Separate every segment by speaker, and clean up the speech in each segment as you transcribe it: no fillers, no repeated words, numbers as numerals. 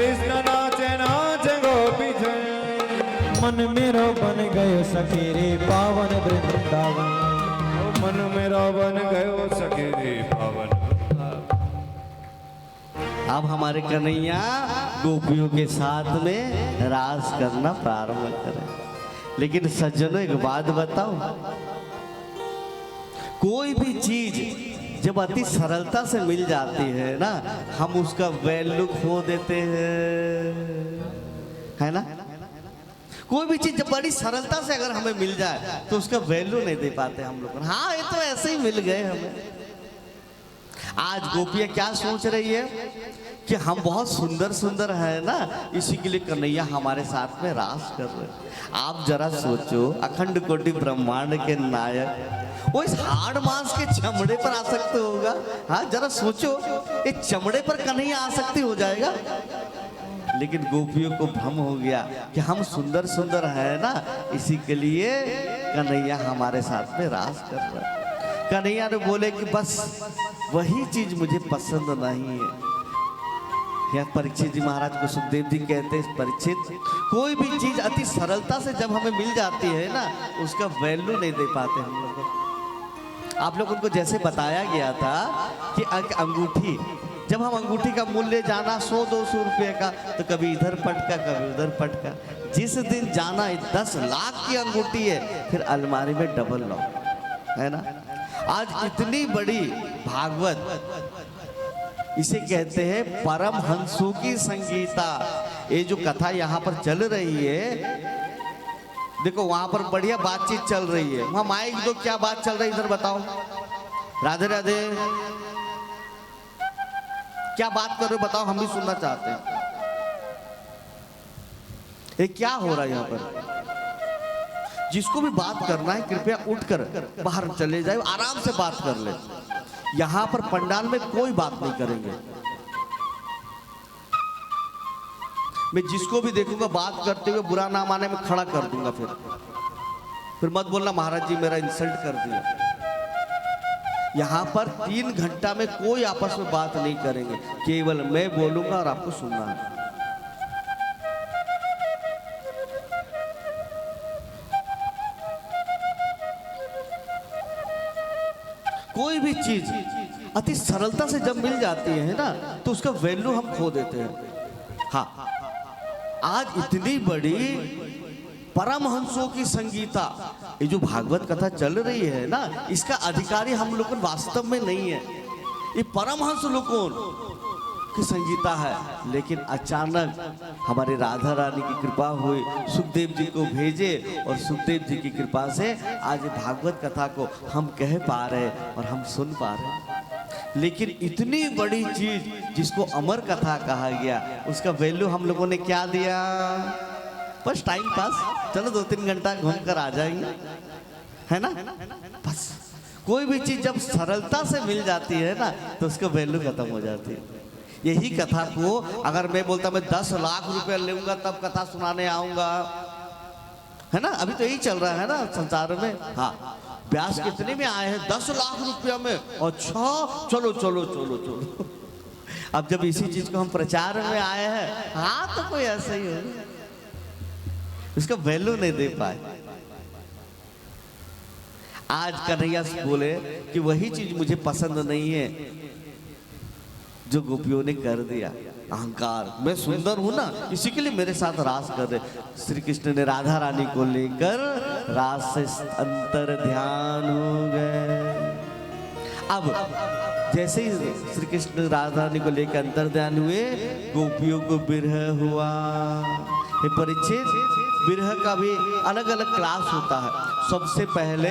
Speaker 1: कृष्ण नाचे नाचे गोपी जन।
Speaker 2: मन मेरो बन गयो सखी रे पावन वृंदावन।
Speaker 1: मन मेरा बन गयो सखी रे पावन।
Speaker 3: अब हमारे कन्हैया गोपियों के साथ में रास करना प्रारंभ करें। लेकिन सज्जनों एक बात बताओ, कोई भी चीज जब अति सरलता से मिल जाती है ना, हम उसका वैल्यू खो देते हैं, है ना। कोई भी चीज जब बड़ी सरलता से अगर हमें मिल जाए तो उसका वैल्यू नहीं दे पाते हम लोग। हाँ, ये तो ऐसे ही मिल गए हमें। आज गोपियां क्या सोच रही है कि हम बहुत सुंदर सुंदर है ना, इसी के लिए कन्हैया हमारे साथ में रास कर रहे हैं। आप जरा सोचो, अखंड कोटि ब्रह्मांड के नायक वो इस हाड़ मांस के चमड़े पर आसक्त होगा? हाँ, जरा सोचो, इस चमड़े पर कन्हैया आसक्त हो जाएगा। लेकिन गोपियों को भ्रम हो गया कि हम सुंदर सुंदर है ना, इसी के लिए कन्हैया हमारे साथ में रास कर रहा है। कन्हैया ने बोले कि बस वही चीज मुझे पसंद नहीं है। यह परीक्षित जी महाराज को सुखदेव जी कहते हैं, परीक्षित, कोई भी चीज अति सरलता से जब हमें मिल जाती है ना, उसका वैल्यू नहीं दे पाते हम लोग। आप लोगों को जैसे बताया गया था कि अंगूठी, जब हम अंगूठी का मूल्य जाना 100-200 रुपये का, तो कभी इधर पटका कभी उधर पटका। जिस दिन जाना 10 लाख की अंगूठी है, फिर अलमारी में डबल लॉक, है ना। आज इतनी बड़ी भागवत, इसे कहते हैं परमहंसों की संगीता। ये जो कथा यहाँ पर चल रही है, देखो वहां पर बढ़िया बातचीत चल रही है। वहां माइक दो, क्या बात चल रही है इधर बताओ। राधे राधे, क्या बात कर रहे हो बताओ, हम भी सुनना चाहते हैं। ये क्या हो रहा है यहाँ पर? जिसको भी बात करना है कृपया उठकर बाहर चले जाए, आराम से बात कर ले। यहां पर पंडाल में कोई बात नहीं करेंगे। मैं जिसको भी देखूंगा बात करते हुए बुरा ना माने, मैं खड़ा कर दूंगा। फिर मत बोलना महाराज जी मेरा इंसल्ट कर दिया। यहां पर 3 घंटा में कोई आपस में बात नहीं करेंगे, केवल मैं बोलूंगा और आपको सुनना है। कोई भी चीज अति सरलता से जब मिल जाती है ना, तो उसका वैल्यू हम खो देते हैं। हाँ, आज इतनी बड़ी परमहंसों की संगीता, ये जो भागवत कथा चल रही है ना, इसका अधिकारी हम लोग वास्तव में नहीं है। ये परमहंस लोगों की संगीता है। लेकिन अचानक हमारे राधा रानी की कृपा हुई, सुखदेव जी को भेजे, और सुखदेव जी की कृपा से आज भागवत कथा को हम कह पा रहे और हम सुन पा रहे हैं। लेकिन इतनी बड़ी चीज जिसको अमर कथा कहा गया, उसका वैल्यू हम लोगों ने क्या दिया? बस टाइम पास, चलो 2-3 घंटा घूम कर आ जाएंगे, है ना। बस कोई भी चीज जब सरलता से मिल जाती है ना, तो उसका वैल्यू खत्म हो जाती है। यही कथा को अगर मैं बोलता मैं 10 लाख रुपए लूंगा तब कथा सुनाने आऊंगा, है ना, अभी तो यही चल रहा है ना संसार में। हाँ, व्यास कितने में आए हैं? 10 लाख रुपया में। अच्छा, चलो चलो चलो चलो। अब जब इसी चीज को हम प्रचार में आए हैं, हाँ तो कोई ऐसा ही है, उसका वैल्यू नहीं दे पाए। आज कन्हैया बोले कि वही चीज मुझे पसंद नहीं है जो गोपियों ने कर दिया। अहंकार, मैं सुंदर हूं ना, इसी के लिए मेरे साथ रास कर रहे। श्री कृष्ण ने राधा रानी को लेकर रास से अंतर ध्यान हो गए। अब जैसे ही श्री कृष्ण राधा रानी को लेकर अंतर ध्यान हुए, गोपियों को विरह हुआ। परीक्षित, विरह का भी अलग अलग क्लास होता है। सबसे पहले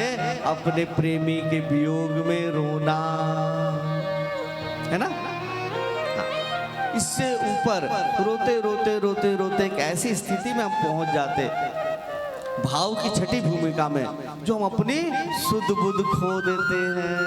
Speaker 3: अपने प्रेमी के वियोग में रोना, है ना। इससे ऊपर रोते रोते रोते रोते एक ऐसी स्थिति में हम पहुंच जाते, भाव की छठी भूमिका में, जो हम अपनी सुध बुध खो देते हैं।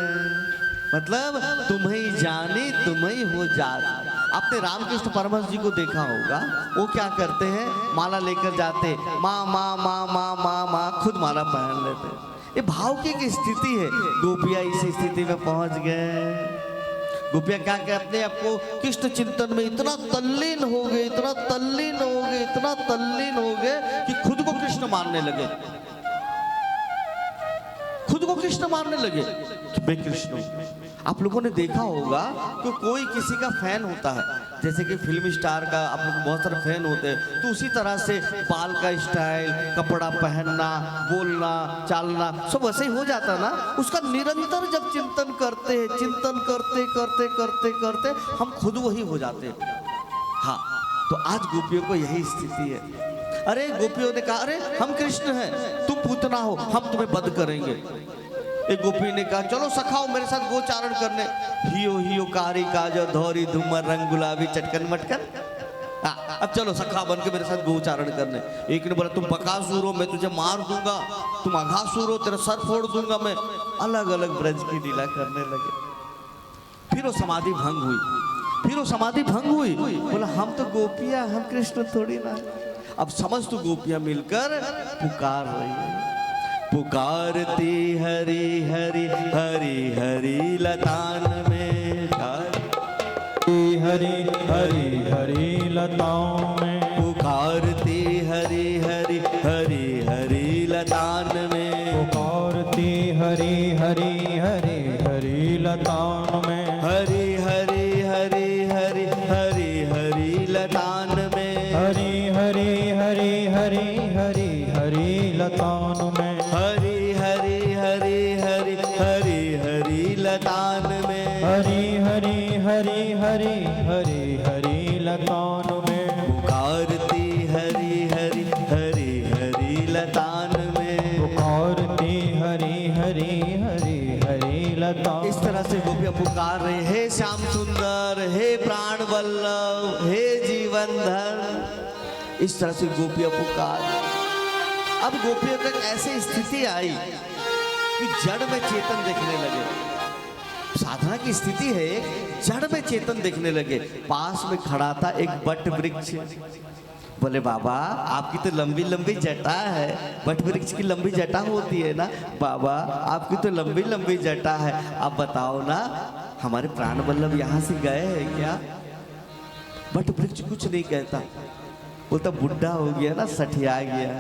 Speaker 3: मतलब तुम्हें जाने तुम्हें हो जात। आपने रामकृष्ण परमहंस जी को देखा होगा, वो क्या करते हैं, माला लेकर जाते, माँ माँ माँ माँ माँ माँ, खुद माला पहन लेते। ये भाव की स्थिति है। गोपियां इस स्थिति में पहुंच गए। गोपियां क्या क्या अपने आप को कृष्ण चिंतन में इतना तल्लीन हो गए, इतना तल्लीन हो गए, इतना तल्लीन हो गए कि खुद को कृष्ण मानने लगे, खुद को कृष्ण मानने लगे कि मैं कृष्ण हूं। आप लोगों ने देखा होगा कि कोई किसी का फैन होता है, जैसे कि फिल्म स्टार का आप लोग बहुत सारे फैन होते हैं, तो उसी तरह से बाल का स्टाइल, कपड़ा पहनना, बोलना, चालना सब वैसे ही हो जाता ना। उसका निरंतर जब चिंतन करते हैं, चिंतन करते करते करते करते हम खुद वही हो जाते हैं। हाँ, तो आज गोपियों को यही स्थिति है। अरे गोपियों ने कहा, अरे हम कृष्ण हैं, तुम पूतना हो, हम तुम्हें वध करेंगे। एक गोपी ने कहा, चलो सखाओ मेरे साथ गोचारण करने। हियो हियो कारी काजर धौरी धूमर रंग गुलाबी चटकन मटकन। अब चलो सखा बन के मेरे साथ गोचारण करने। एक ने बोला, तुम बकासुर हो, मैं तुझे मार दूंगा। तुम अघासुर हो, तेरा सर फोड़ दूंगा मैं। अलग अलग ब्रज की लीला करने लगे। फिर वो समाधि भंग हुई, फिर वो समाधि भंग हुई। बोला, हम तो गोपियां, हम कृष्ण थोड़ी ना। अब समस्त गोपियां मिलकर पुकार रही है, पुकारती हरि हरि हरि हरि लतान में,
Speaker 2: हरि हरि हरि लताओं में,
Speaker 3: पुकारती हरि हरि हरि हरि लतान में,
Speaker 2: पुकारती हरि हरि हरि हरि लताओं में,
Speaker 3: हरि हरि हरि हरि हरि हरि लतान में,
Speaker 2: हरि हरि हरि हरि हरि हरि लताओं में,
Speaker 3: हरि हरि हरि हरि हरि हरि लतान में,
Speaker 2: हरि हरि हरि हरि हरि हरि लताओं में,
Speaker 3: पुकारती हरि हरि हरि हरि लतान में,
Speaker 2: पुकारती हरि हरि हरि हरि लताओं।
Speaker 3: इस तरह से गोपियां पुकार रहे, हे श्याम सुंदर, हे प्राण वल्लभ, हे जीवन धन। इस तरह से गोपियां पुकार। अब गोपियों तक ऐसी स्थिति आई कि जड़ में चेतन देखने लगे। साधना की स्थिति है, जड़ में चेतन देखने लगे। पास में खड़ा था एक बट वृक्ष। बोले, बाबा आपकी तो लंबी लंबी जटा है। बट वृक्ष की लंबी जटा होती है ना। बाबा आपकी तो लंबी लंबी जटा है, आप बताओ ना, हमारे प्राण वल्लभ यहाँ से गए हैं क्या? बट वृक्ष कुछ नहीं कहता, बोलता बुढ़ा हो गया ना, सठिया गया।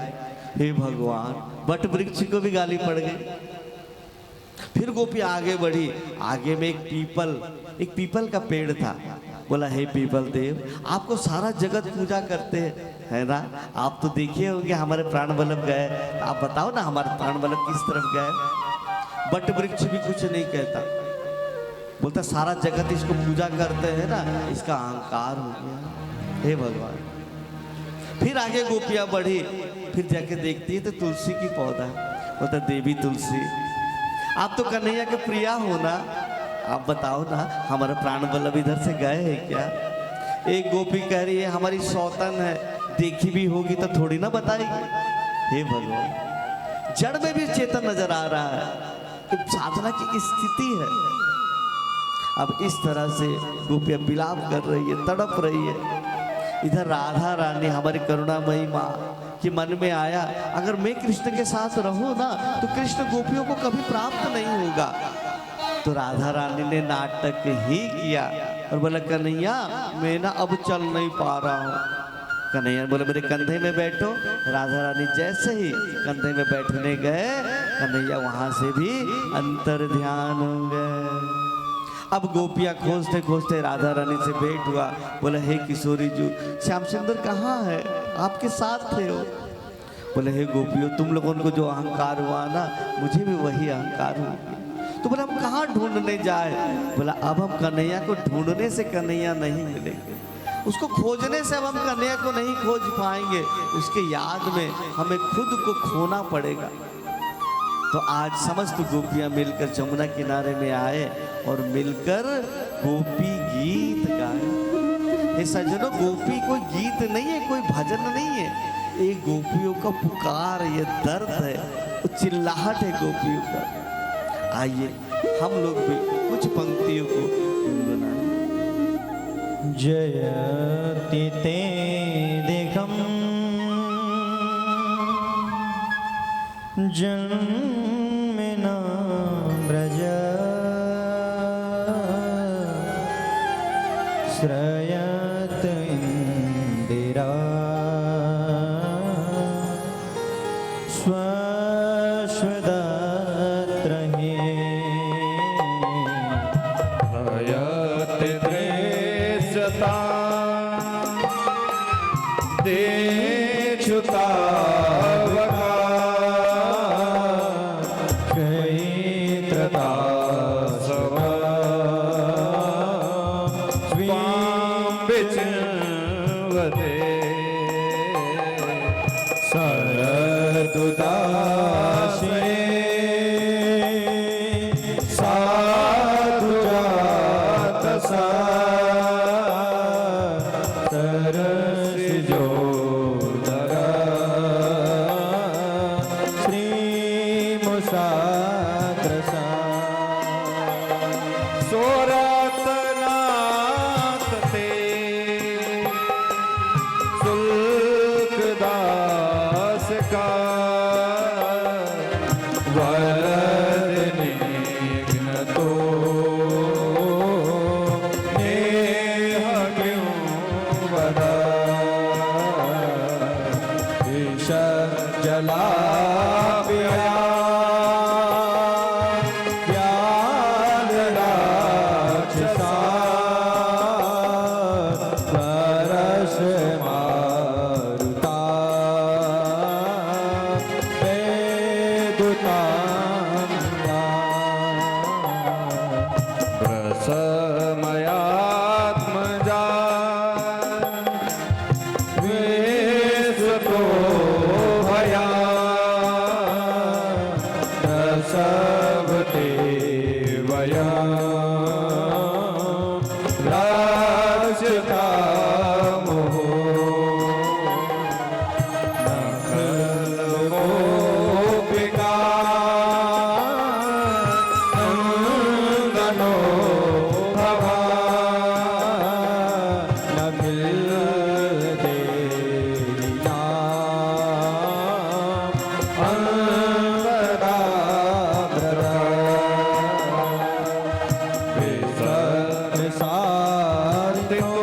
Speaker 3: हे भगवान, बट वृक्ष को भी गाली पड़ गई। फिर गोपी आगे बढ़ी। आगे में एक पीपल का पेड़ था। बोला, हे पीपल देव, आपको सारा जगत पूजा करते हैं, है ना? आप तो देखिए होंगे हमारे प्राण वल्लभ गए, आप बताओ ना हमारे प्राण वल्लभ किस तरफ गए? बट वृक्ष भी कुछ नहीं कहता, बोलता सारा जगत इसको पूजा करते हैं ना, इसका अहंकार हो गया। हे भगवान। फिर आगे गोपियां बढ़ी, फिर जाके देखती है तो तुलसी की पौधा। बोलता, देवी तुलसी, आप तो कन्हैया के प्रिया हो ना, आप बताओ ना हमारे प्राण वल्लभ इधर से गए हैं क्या? एक गोपी कह रही है, हमारी सौतन है, देखी भी होगी तो थोड़ी ना बताएगी। हे भगवान, जड़ में भी चेतन नजर आ रहा है, साधना की स्थिति है। अब इस तरह से गोपियां विलाप कर रही है, तड़प रही है। इधर राधा रानी हमारी करुणामयी माँ के मन में आया, अगर मैं कृष्ण के साथ रहूं ना तो कृष्ण गोपियों को कभी प्राप्त नहीं होगा। तो राधा रानी ने नाटक ही किया और बोला, कन्हैया मैं ना अब चल नहीं पा रहा हूँ। कन्हैया बोले, मेरे कंधे में बैठो। राधा रानी जैसे ही कंधे में बैठने गए, कन्हैया वहां से भी अंतर ध्यान हो गए। अब गोपियां खोजते खोजते राधा रानी से भेंट हुआ। बोले, हे किशोरी जी, श्याम सुंदर कहाँ है? आपके साथ थे वो। बोले, हे गोपियों, तुम लोगों को जो अहंकार हुआ ना, मुझे भी वही अहंकार हो गया। तो बोला, हम कहाँ ढूंढने जाए? बोला, अब हम कन्हैया को ढूंढने से कन्हैया नहीं मिलेंगे, उसको खोजने से अब हम कन्हैया को नहीं खोज पाएंगे, उसके याद में हमें खुद को खोना पड़ेगा। तो आज समस्त गोपियां मिलकर जमुना किनारे में आए और मिलकर गोपी गीत गाए। हे सज्जनों, गोपी कोई गीत नहीं है, कोई भजन नहीं है, ये गोपियों का पुकार, ये दर्द है, वो चिल्लाहट है गोपियों का। आइए हम लोग भी कुछ पंक्तियों को गुनगुनाएं।
Speaker 2: जयति ते देखम जन्मना ब्रज
Speaker 1: देक्षुतावका
Speaker 2: कैत्रदासवा
Speaker 1: स्वां विचिन्वते
Speaker 2: सरदुदासे साधुजातसा सरसिजोदरा श्रीमुषाग्रसा
Speaker 1: सोरातनाथ ते शुल्कदास का वरदनिघ्न तो नेह क्यों वदा
Speaker 2: ईश जला राक्षसा परस मारुता
Speaker 1: प्रसमयात्मजा विश्वतो भया
Speaker 2: प्रसवते वया राक्षता मोहो गोपिका नंदनो भवा नखिल देना अंतरा ब्रदा विसर्निसार्थिको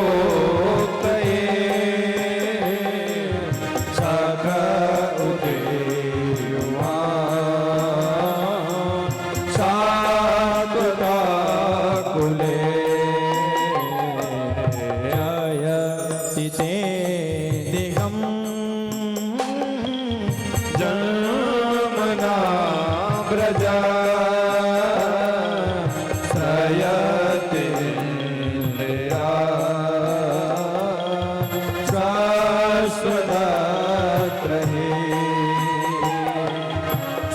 Speaker 2: विश्वगोप्तये सख उदेवा सात्वता कुले अयति ते देहम्
Speaker 1: जन्मना व्रजा श्रयति निन्द्रिया
Speaker 2: शाश्वतत्र हि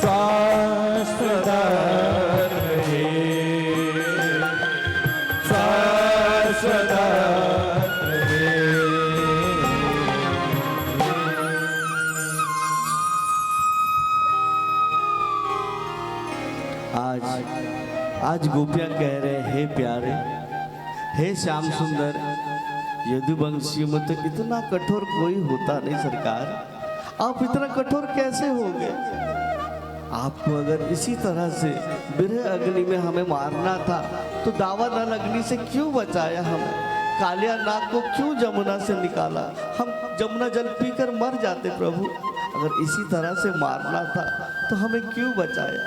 Speaker 2: शाश्वतत्र हि शाश्वतत्र हि
Speaker 3: आज गोपियां कह रहे हे प्यारे, हे श्याम सुंदर, यदुवंशी में तो इतना कठोर कोई होता नहीं सरकार, आप इतना कठोर कैसे हो गए? आपको अगर इसी तरह से बिरह अग्नि में हमें मारना था तो दावानल अग्नि से क्यों बचाया? हमें कालिया नाग को क्यों जमुना से निकाला? हम जमुना जल पीकर मर जाते प्रभु। अगर इसी तरह से मारना था तो हमें क्यों बचाया?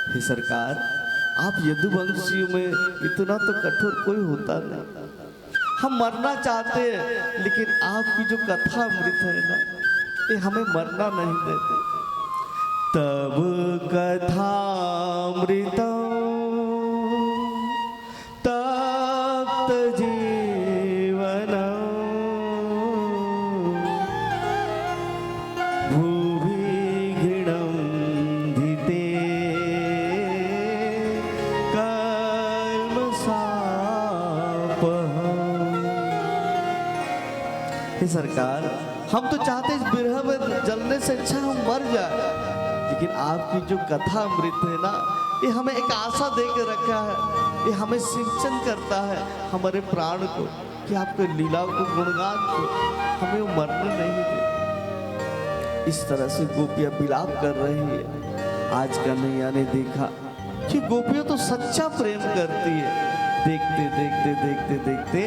Speaker 3: हे सरकार, आप यदुवंशियों में इतना तो कठोर कोई होता नहीं। हम मरना चाहते हैं लेकिन आपकी जो कथा अमृत है ना, ये हमें मरना नहीं देते। तब कथामृत तप्त जीवन भूभि घृणं धिते कल्मषापहम्। हे सरकार, हम तो चाहते इस बिरह में जलने से अच्छा हम मर जाए, लेकिन आपकी जो कथा अमृत है ना, ये हमें एक आशा दे के रखा है, ये हमें सिंचन करता है हमारे प्राण को, कि आपके लीलाओं को, गुणगान को हमें वो मरने नहीं दे। इस तरह से गोपियां विलाप कर रही है। आज कन्हैया ने देखा कि गोपियां तो सच्चा प्रेम करती है। देखते देखते देखते देखते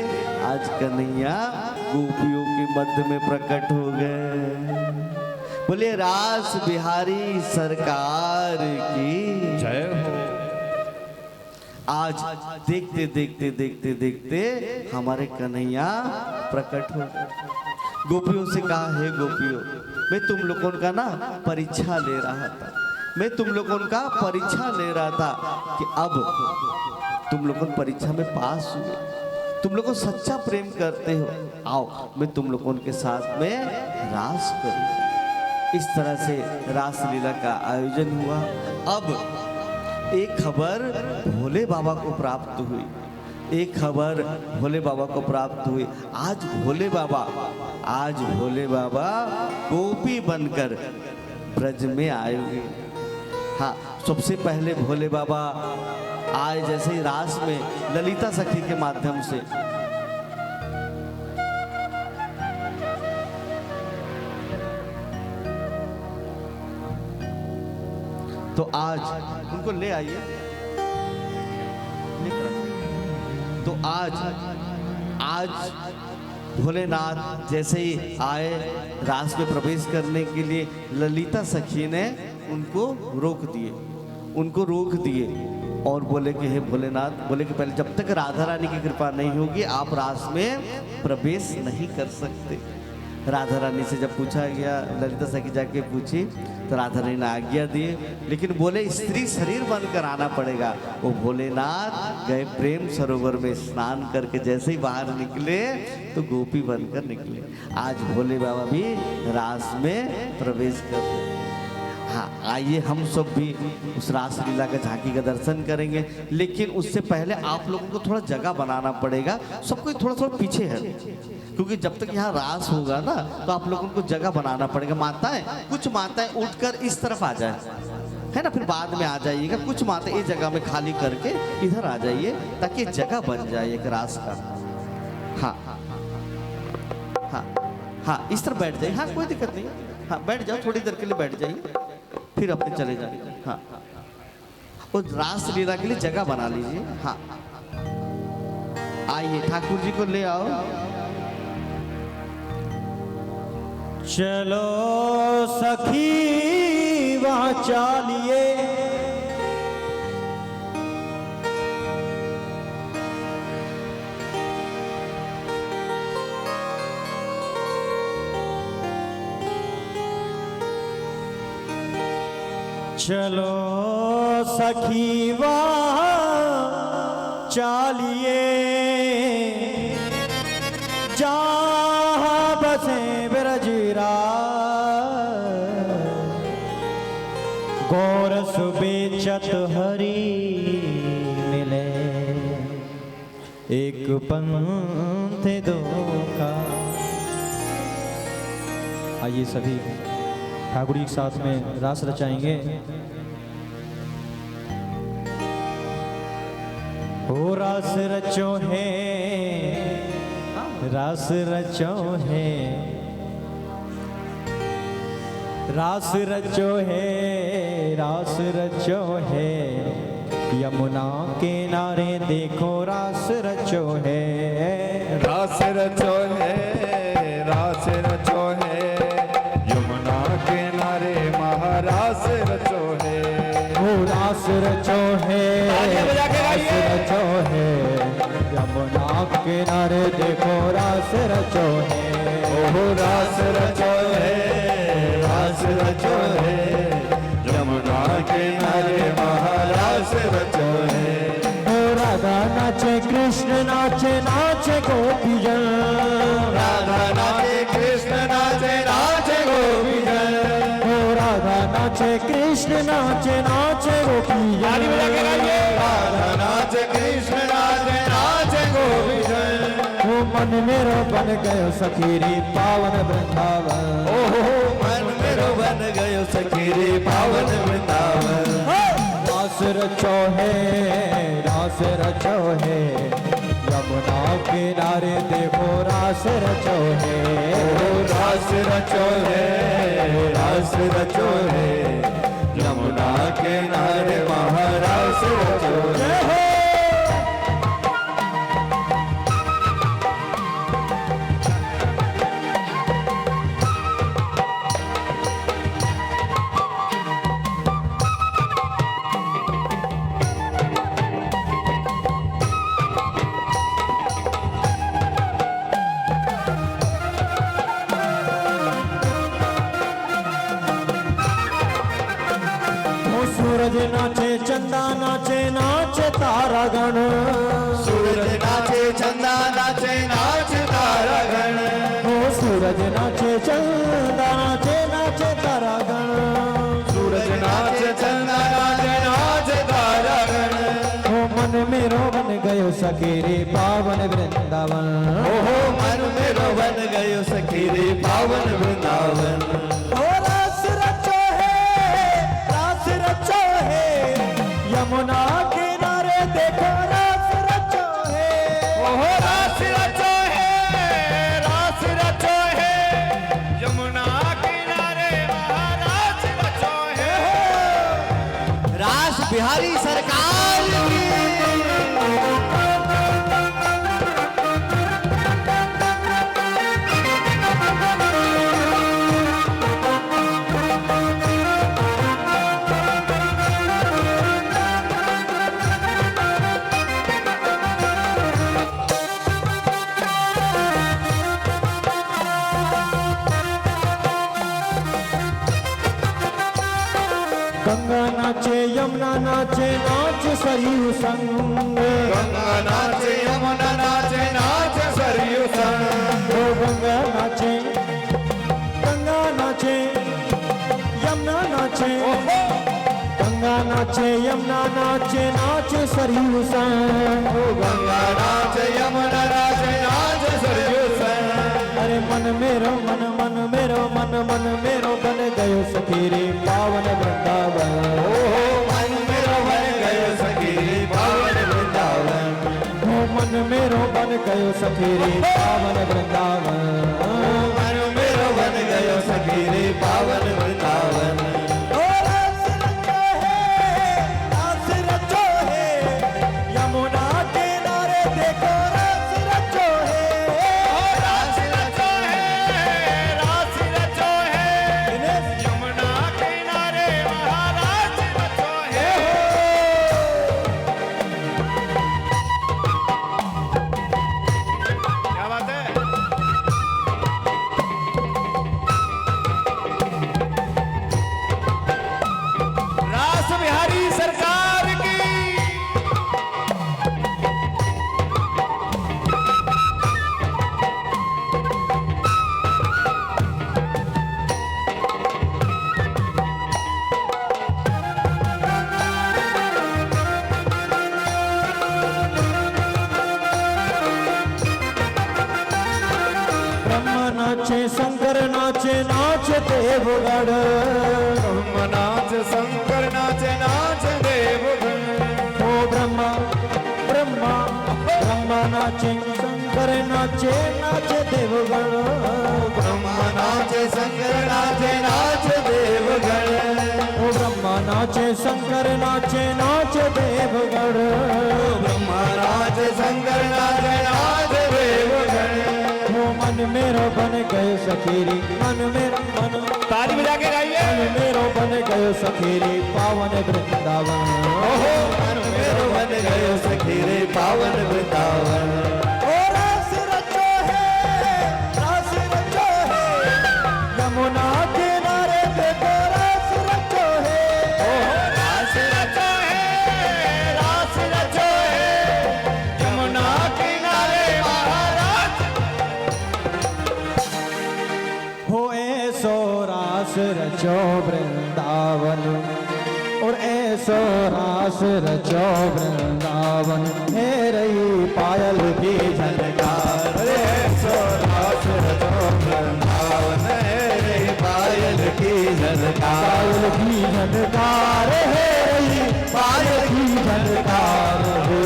Speaker 3: आज कन्हैया गोपियों के मध्य में प्रकट हो गए। बोले रास बिहारी सरकार की
Speaker 1: जय हो।
Speaker 3: आज देखते देखते देखते देखते हमारे कन्हैया प्रकट हो गए। गोपियों से कहा, हे गोपियों, मैं तुम लोगों का ना परीक्षा ले रहा था, मैं तुम लोगों का परीक्षा ले रहा था कि अब तुम लोगों परीक्षा में पास हुए, तुम लोगों सच्चा प्रेम करते हो, आओ मैं तुम लोगों के साथ में रास करूं। इस तरह से रास लीला का आयोजन हुआ। अब एक खबर भोले बाबा को प्राप्त हुई, एक खबर भोले बाबा को प्राप्त हुई। आज भोले बाबा गोपी बनकर ब्रज में आए हुए। हाँ, सबसे पहले भोले बाबा आए जैसे ही रास में ललिता सखी के माध्यम से। तो आज उनको ले आइए, तो आज भोलेनाथ जैसे ही आए रास में प्रवेश करने के लिए, ललिता सखी ने उनको रोक दिए और बोले कि हे भोलेनाथ, बोले कि पहले जब तक राधा रानी की कृपा नहीं होगी आप रास में प्रवेश नहीं कर सकते। राधा रानी से जब पूछा गया, ललिता सखी जाके पूछी तो राधा रानी ने आज्ञा दी, लेकिन बोले स्त्री शरीर बनकर आना पड़ेगा। वो भोलेनाथ गए प्रेम सरोवर में स्नान करके, जैसे ही बाहर निकले तो गोपी बनकर निकले। आज भोले बाबा भी रास में प्रवेश कर रहे। हाँ, आइए हम सब भी उस रास लीला का झांकी का दर्शन करेंगे, लेकिन उससे पहले आप लोगों को थोड़ा जगह बनाना पड़ेगा। सब कोई थोड़ा थोड़ा पीछे है, क्योंकि जब तक यहाँ रास होगा ना तो आप लोगों को जगह बनाना पड़ेगा। कुछ माताएं उठकर इस तरफ आ जाए, है ना, फिर बाद में आ जाइएगा। कुछ माताएं इस जगह में खाली करके इधर आ जाइए ताकि जगह बन जाए एक रास का। हाँ हाँ हाँ, इस तरफ बैठ जाइए। हाँ, कोई दिक्कत नहीं। हाँ, बैठ जाओ, थोड़ी देर के लिए बैठ जाइए, फिर अपने चले जाइए। हाँ, और रास लीला के लिए जगह बना लीजिए। हाँ, आइए ठाकुर जी को ले आओ।
Speaker 2: चलो सखी वहाँ चालिए, चलो सखी वहाँ चालिए, जहाँ बसे ब्रजराज, गोरस बेचत हरी मिले, एक पंथ दो का। आइए सभी ठाकुर जी के साथ में रास रचाएंगे। हो रास रचो है, रास रचो है, रास रचो है, रास रचो है, यमुना के नारे देखो रास रचो है।
Speaker 1: रास रचो है, रास रचो है, यमुना किनारे महारास रचो है।
Speaker 2: हो रास रचो है, रास रचो है, यमुना किनारे देखो रास रचो है।
Speaker 1: ओहो रास रचो है, रास रचो है, यमुना किनारे महारास रचो है।
Speaker 2: हो राधा नाचे कृष्ण नाचे, नाचे गोपीजन,
Speaker 1: राधा नाचे कृष्ण नाचे, नाचे गोपीजन।
Speaker 2: हो राधा नाचे कृष्ण नाचे, नाचे गोपीजन।
Speaker 1: राधा नाचे कृष्ण नाचे, नाचे गोपीजन।
Speaker 2: हो मन मेरो बन गयो सखीरी पावन वृंदावन।
Speaker 1: ओहो मन मेरो बन गयो सखीरी पावन वृंदावन।
Speaker 2: रास रचो है, रास रचो है, यमुना किनारे देखो रास रचो है।
Speaker 1: ओहो रास रचो है, रास रचो है, यमुना किनारे महारास रचो है।
Speaker 2: रे पावन वृंदावन।
Speaker 1: ओहो मन मेरो बन गयो सखी रे पावन वृंदावन।
Speaker 2: ओ रास रचो है यमुना किनारे देखो रास रचो है।
Speaker 1: ओहो रास रचो है यमुना किनारे महाराज रचो है।
Speaker 3: रास बिहारी सरकार की।
Speaker 2: गंगा नाचे यमुना नाचे नाच सरयू संग।
Speaker 1: गंगा नाचे यमुना नाचे नाच सरयू संग।
Speaker 2: ओ गंगा नाचे यमुना नाचे। गंगा नाचे यमुना नाचे नाच सरयू संग।
Speaker 1: गंगा नाचे यमुना नाचे नाच सरयू संग।
Speaker 2: अरे मन मेरो बन गयो सखी रे पावन वृंदावन।
Speaker 1: ओहो मन मेरो बन गयो सखी रे पावन वृंदावन।
Speaker 2: ओ मन मेरो बन गयो सखी रे पावन वृंदावन।
Speaker 1: मन मेरो बन गयो सखी रे पावन वृंदावन।
Speaker 2: ओ रास रचो है यमुना किनारे देखो रास रचो है।
Speaker 1: रास रचो है यमुना किनारे महाराज रचो है। क्या बात है। रास बिहारी सरकार की।
Speaker 2: ब्रह्म नाचे शंकर नाचे नाच देवगढ़।
Speaker 1: ब्रह्म नाच शंकर नाचे नाच देवगण।
Speaker 2: ओ ब्रह्मा नाचे शंकर नाचे नाच देवगढ़।
Speaker 1: ब्रह्म नाचे शंकर नाचे नाच देवगण।
Speaker 2: ओ ब्रह्मा नाचे शंकर नाचे नाच देवगढ़।
Speaker 1: ब्रह्म नाच शंकर नाचे नाच देवगण।
Speaker 2: ओ मन मेरो बन गयो सखीरी मन
Speaker 1: ताली बजा के गाइए।
Speaker 2: मेरो बन गयो सखीरी पावन वृंदावन।
Speaker 1: ओहो मन मेरो बन गयो सखी रे पावन वृंदावन।
Speaker 2: ओ रास रचो है यमुना किनारे देखो रास रचो है।
Speaker 1: ओहो रास रचो है यमुना किनारे महाराज।
Speaker 2: हो ऐसो रास रचो वृंदावन और ऐसो रास रचो वृंदावन। हे रही पायल की झनकार
Speaker 1: अरे सो रास रचो वृंदावन। रे पायल की झनकार।
Speaker 2: पायल की झनकार है रही पायल की झनकार हो।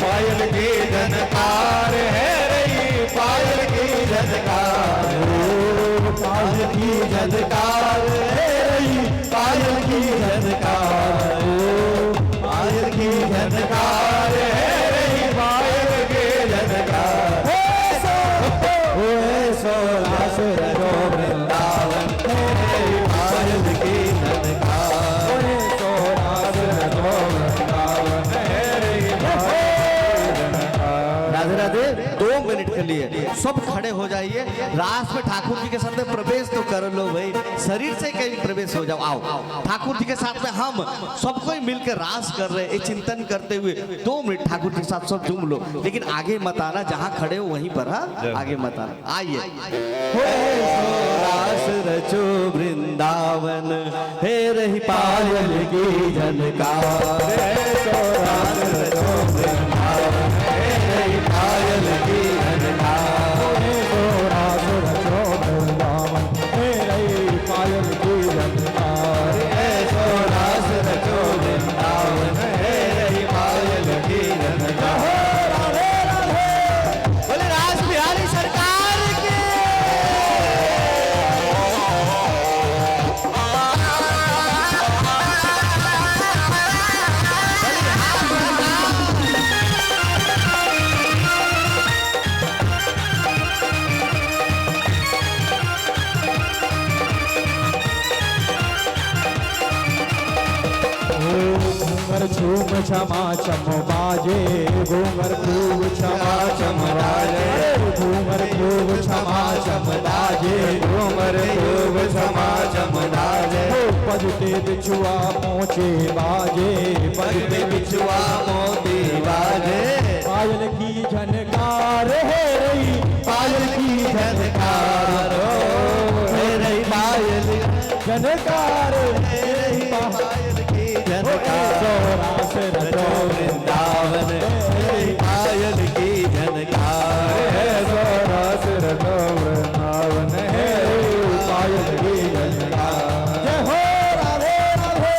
Speaker 1: पायल की झनकार है रही पायल की झनकार।
Speaker 2: पायल की झनकार है रही पायल की झनकार हो।
Speaker 1: पायल की झनकार है रही पायल की झनकार।
Speaker 2: ओ ऐसो रास रचो वृंदावन।
Speaker 1: पायल की झनकार।
Speaker 2: ओ ऐसो रास रचो वृंदावन।
Speaker 3: राधे राधे। 2 मिनट के लिए सब खड़े हो जाइए। रास में ठाकुर जी के साथ में प्रवेश तो कर लो भाई, शरीर से कहीं प्रवेश हो जाओ। आओ ठाकुर जी के साथ में हम सब कोई मिलकर रास कर रहे हैं, चिंतन करते हुए 2 मिनट ठाकुर जी के साथ सब झूम लो, लेकिन आगे मत आना, जहाँ खड़े हो वहीं पर। हाँ आगे मत आना। आइए।
Speaker 1: रास रचो वृंदावन। हे रही पायल की झनकार। रास रचो वृंदावन।
Speaker 2: क्षमा छम बाजे, घूंघर खूब क्षमा छम बाजे, घूंघर खूब क्षमा छम बाजे,
Speaker 1: घूमर खूब क्षमा छम बाजे।
Speaker 2: पद पे बिछुआ पहुँचे बाजे,
Speaker 1: पग पे बिछुआ मोती बाजे,
Speaker 2: पायल की झनकार है रही,
Speaker 1: पायल की झनकार हो है रही पायल,
Speaker 2: झनकार
Speaker 1: है रही पायल की झनकार।
Speaker 2: सोरा से रचो
Speaker 1: वृंदावन है रही पायल की झनकार,
Speaker 2: है, सोरा से रचो वृंदावन है पायल की झनकार। जय हो राधे राधे।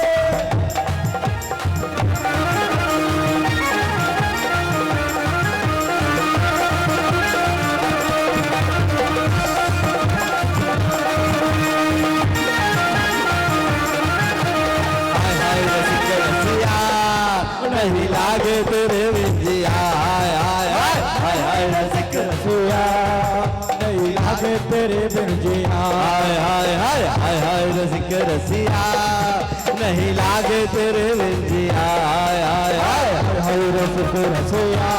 Speaker 1: हाय हाय रसिक रसिया नहीं लागे तेरे विंजिया, हाय हाय हाय हाय हाय रसिक रसिया
Speaker 2: नहीं लागे तेरे बिन जिया,
Speaker 1: हाय हाय हाय हाय हाय रसिक रसिया नहीं लागे तेरे विंजिया, हाय हाय हाय
Speaker 2: हाय रसिक रसिया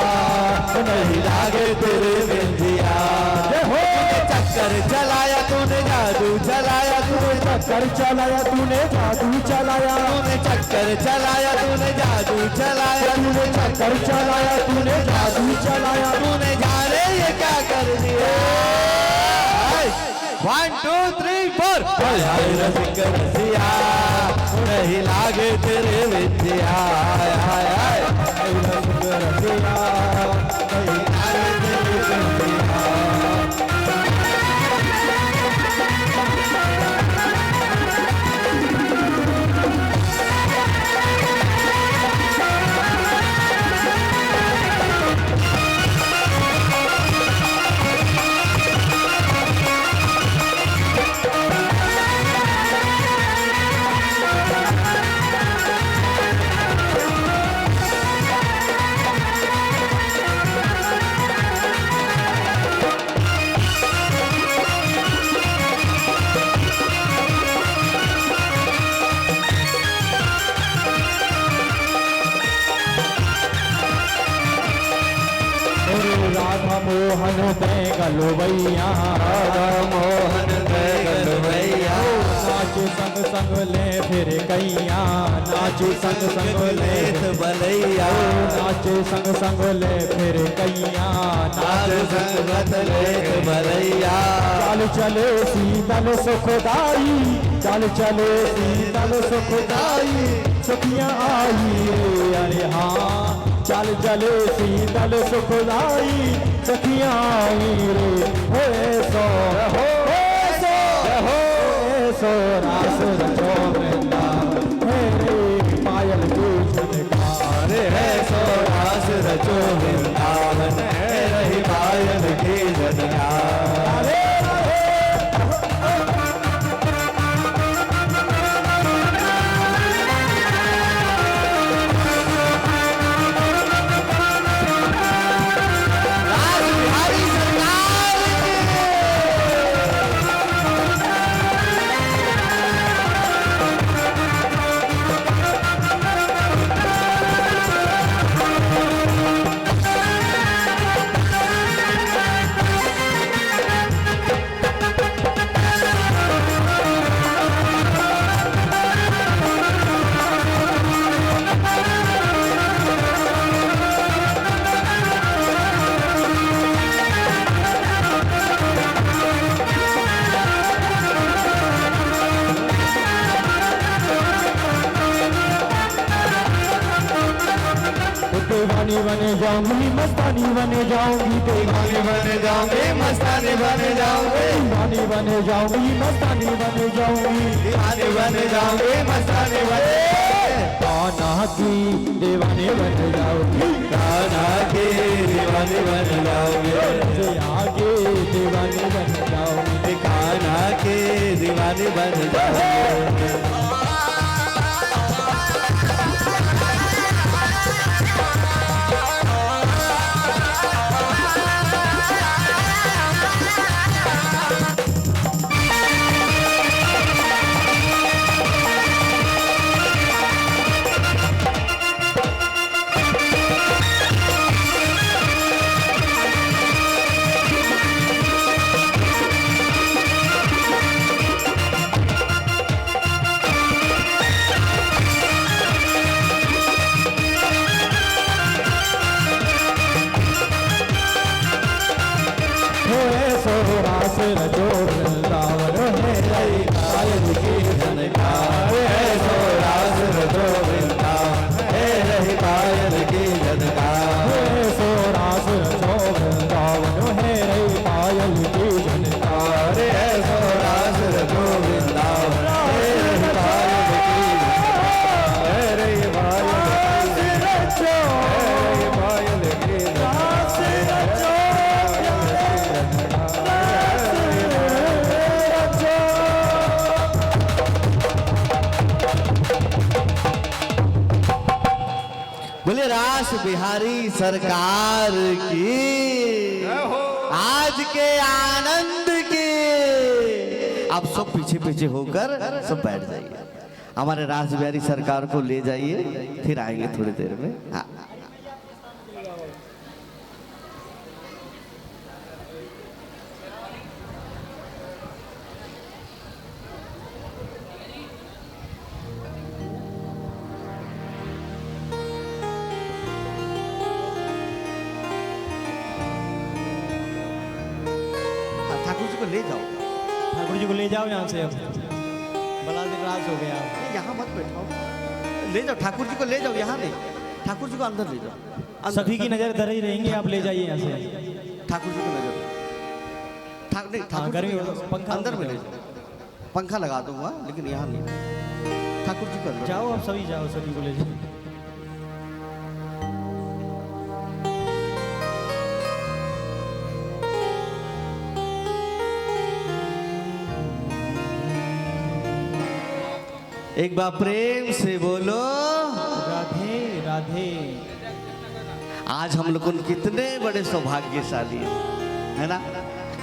Speaker 1: नहीं लागे तेरे विंजिया।
Speaker 2: जय हो।
Speaker 1: चक्कर चलाया तूने जादू चलाया तूने,
Speaker 2: चक्कर चलाया तूने जादू चलाया,
Speaker 1: तूने चक्कर चलाया तूने जादू चलाया,
Speaker 2: तूने चक्कर चलाया तूने जादू चलाया,
Speaker 1: तूने जाने ये क्या कर दिया। 1 2 3 4 हाय हाय रसिक रसिया नहीं लागे तेरे विंजिया, हाय हाय हाय
Speaker 2: हाय रसिक रसिया
Speaker 1: नहीं लागे तेरे विंजिया।
Speaker 2: राधा मोहन गलवैया,
Speaker 1: राधा मोहन गलवैया,
Speaker 2: नाच संग संग ले फिर कैया, नाच संग संग ले
Speaker 1: बलैया,
Speaker 2: नाच संग संग ले फिर कैया,
Speaker 1: नाच संगत लेख बलैया।
Speaker 2: चाल चले शीतल सुखदाई, चाल चले शीतल सुखदाई, सखियाँ आई रे अरे हाँ, चाल चले शीतल सुखदाई, सखियाँ आई रे हो सो रास रचो वृंदावन है रे पायल की झनकार
Speaker 1: है सो रास रचो वृंदावन है रही पायल की झनकार।
Speaker 2: दीवानी बन जाऊंगी मस्तानी बन जाऊंगी,
Speaker 1: दीवानी बन जाऊंगी मस्तानी बन जाऊंगी,
Speaker 2: दीवानी बन जाऊंगी मस्तानी बन जाऊंगी,
Speaker 1: दीवानी बन जाऊंगी मस्तानी बन।
Speaker 2: कान्हा की दीवानी बन जाऊंगी,
Speaker 1: कान्हा की दीवानी बन जाऊंगी,
Speaker 2: आगे दीवानी बन जाऊंगी,
Speaker 1: कान्हा की दीवानी बन जाऊंगी।
Speaker 2: रास रचो वृंदावन है रही पायल की
Speaker 1: झनकार ऐसो रास रचो वृंदावन है रही पायल की झनकार
Speaker 2: ऐसो रास रचो वृंदावन है रही पायल की झनकार
Speaker 1: ऐसो रास रचो वृंदावन है रही पायल की
Speaker 2: है रही पायल रचो पायल की रास रचो
Speaker 3: बोले रास बिहारी सरकार की आज के आनंद की। आप सब पीछे पीछे होकर सब बैठ जाइए, हमारे रास बिहारी सरकार को ले जाइए, फिर आएंगे थोड़ी देर में। हाँ ठाकुर जी को ले जाओ,
Speaker 2: ठाकुर जी को ले जाओ यहाँ से, अब बड़ा दिन रास हो गया।
Speaker 3: यहाँ मत बैठाओ, ले जाओ ठाकुर जी को ले जाओ, यहाँ नहीं, ठाकुर जी को अंदर ले जाओ। अंदर-
Speaker 2: सभी की नजर इधर ही रहेंगे, आप ले जाइए यहाँ से।
Speaker 3: ठाकुर जी को नजर नहीं, ठाकुर
Speaker 2: गर्मी
Speaker 3: जी
Speaker 2: हो
Speaker 3: को
Speaker 2: तो पंखा
Speaker 3: अंदर में ले जाओ, पंखा लगा दूंगा लेकिन यहाँ नहीं, ठाकुर जी को अंदर
Speaker 2: जाओ, आप सभी जाओ, सभी को ले जाओ।
Speaker 3: एक बार प्रेम से बोलो
Speaker 2: राधे राधे।
Speaker 3: आज हम लोग कितने बड़े सौभाग्यशाली है ना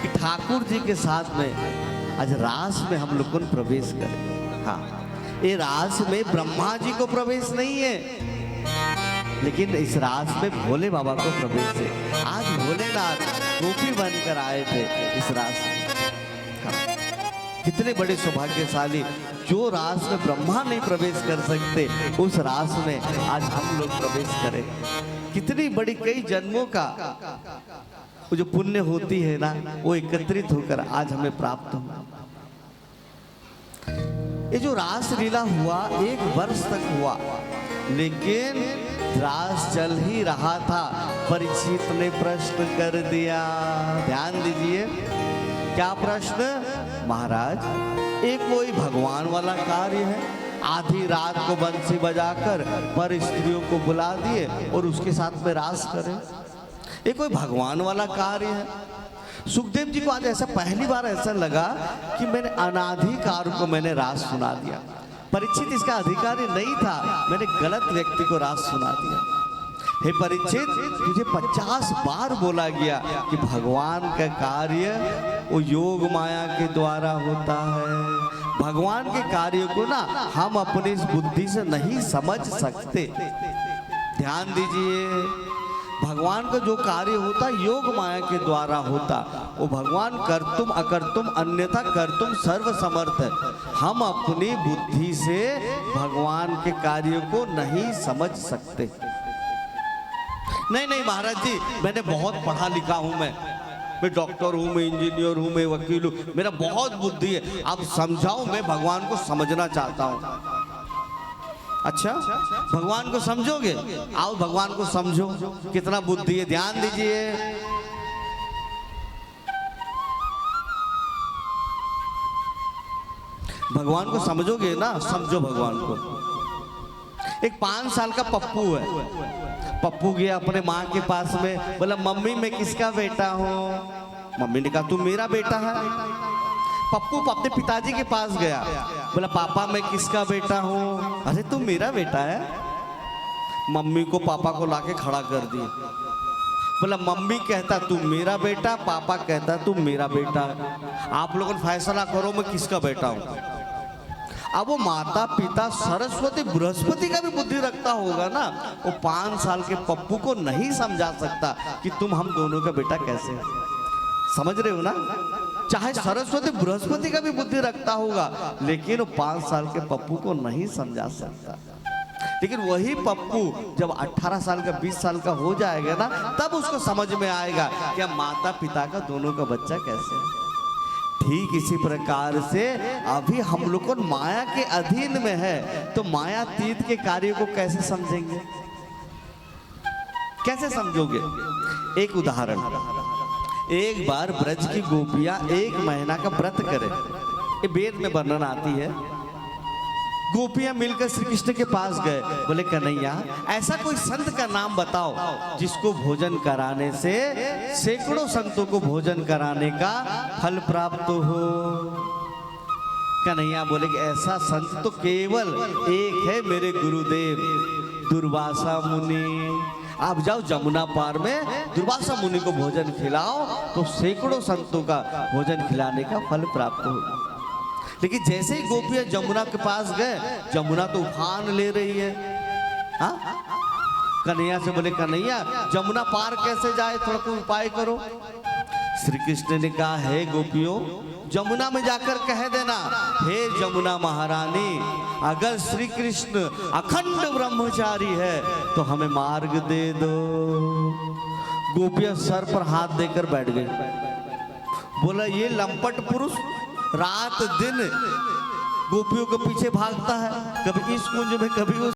Speaker 3: कि ठाकुर जी के साथ में आज रास में हम लोग प्रवेश करें। हाँ, ये रास में ब्रह्मा जी को प्रवेश नहीं है, लेकिन इस रास में भोले बाबा को प्रवेश है। आज भोलेनाथ गोपी बनकर आए थे इस रास में। हाँ, कितने बड़े सौभाग्यशाली, जो रास में ब्रह्मा नहीं प्रवेश कर सकते उस रास में आज हम लोग प्रवेश करें। कितनी बड़ी, कई जन्मों का वो जो पुण्य होती है ना, वो एकत्रित होकर आज हमें प्राप्त हुआ। ये जो रास लीला हुआ 1 वर्ष तक हुआ, लेकिन रास चल ही रहा था, परीक्षित ने प्रश्न कर दिया। ध्यान दीजिए, क्या प्रश्न? महाराज, एक कोई भगवान वाला कार्य है, आधी रात को बंसी बजाकर पर स्त्रियों को बुला दिए और उसके साथ में रास करें, ये कोई भगवान वाला कार्य है। सुखदेव जी को आज ऐसा पहली बार ऐसा लगा कि मैंने अनाधिकार को मैंने रास सुना दिया। परीक्षित इसका अधिकारी नहीं था, मैंने गलत व्यक्ति को रास सुना दिया। हे परीक्षित, तुझे 50 बार बोला गया कि भगवान का कार्य वो योग माया के द्वारा होता है। भगवान के कार्य को ना हम अपनी इस बुद्धि से नहीं समझ सकते। ध्यान दीजिए, भगवान का जो कार्य होता योग माया के द्वारा होता, वो भगवान कर्तुम अकर्तुम अन्यथा कर्तुम सर्व समर्थ है। हम अपनी बुद्धि से भगवान के कार्य को नहीं समझ सकते। नहीं महाराज जी, मैंने बहुत पढ़ा लिखा हूं, मैं डॉक्टर हूं, मैं इंजीनियर हूं, मैं वकील हूं, मेरा बहुत बुद्धि है, आप समझाओ, मैं भगवान को समझना चाहता हूं। अच्छा, भगवान को समझोगे? आओ भगवान को समझो, कितना बुद्धि है। ध्यान दीजिए, भगवान को समझोगे ना, समझो भगवान को। एक 5 साल का पप्पू है, पप्पू गया अपने माँ के पास में, बोला मम्मी मैं किसका बेटा हूँ? मम्मी ने कहा तू मेरा बेटा है। पप्पू अपने पिताजी के पास गया, बोला पापा मैं किसका बेटा हूँ? अरे तू मेरा बेटा है। मम्मी को पापा को लाके खड़ा कर दिया, बोला मम्मी कहता तू मेरा बेटा, पापा कहता तू मेरा बेटा है, आप लोगों ने फैसला करो मैं किसका बेटा हूँ। अब वो माता पिता सरस्वती बृहस्पति का भी बुद्धि रखता होगा ना, वो 5 साल के पप्पू को नहीं समझा सकता कि तुम हम दोनों का बेटा कैसे है। समझ रहे हो ना? चाहे सरस्वती बृहस्पति का भी बुद्धि रखता होगा, लेकिन वो 5 साल के पप्पू को नहीं समझा सकता। लेकिन वही पप्पू जब 18 साल का 20 साल का हो जाएगा ना, तब उसको समझ में आएगा कि माता पिता का दोनों का बच्चा कैसे है। ठीक इसी प्रकार से अभी हम लोग को माया के अधीन में है, तो मायातीत के कार्य को कैसे समझेंगे, कैसे समझोगे? एक उदाहरण, एक बार ब्रज की गोपियां 1 महीना का व्रत करे, ये वेद में वर्णन आती है। गोपियां मिलकर श्री कृष्ण के पास गए, बोले कन्हैया ऐसा कोई संत का नाम बताओ जिसको भोजन कराने से सैकड़ों संतों को भोजन कराने का फल प्राप्त हो। कन्हैया बोले कि ऐसा संत तो केवल एक है, मेरे गुरुदेव दुर्वासा मुनि। आप जाओ जमुना पार में दुर्वासा मुनि को भोजन खिलाओ तो सैकड़ों संतों का भोजन खिलाने का फल प्राप्त होगा। लेकिन जैसे ही गोपियां जमुना के पास गए, जमुना तो उफान ले रही है। हाँ, कन्हैया से बोले कन्हैया जमुना पार कैसे जाए, थोड़ा कोई उपाय करो। श्री कृष्ण ने कहा, हे गोपियों, जमुना में जाकर कह देना, हे जमुना महारानी, अगर श्री कृष्ण अखंड ब्रह्मचारी है तो हमें मार्ग दे दो। गोपियां सर पर हाथ देकर बैठ गई। बोला ये लंपट पुरुष रात दिन गोपियों के पीछे भागता है, कभी इस कुंज में कभी उस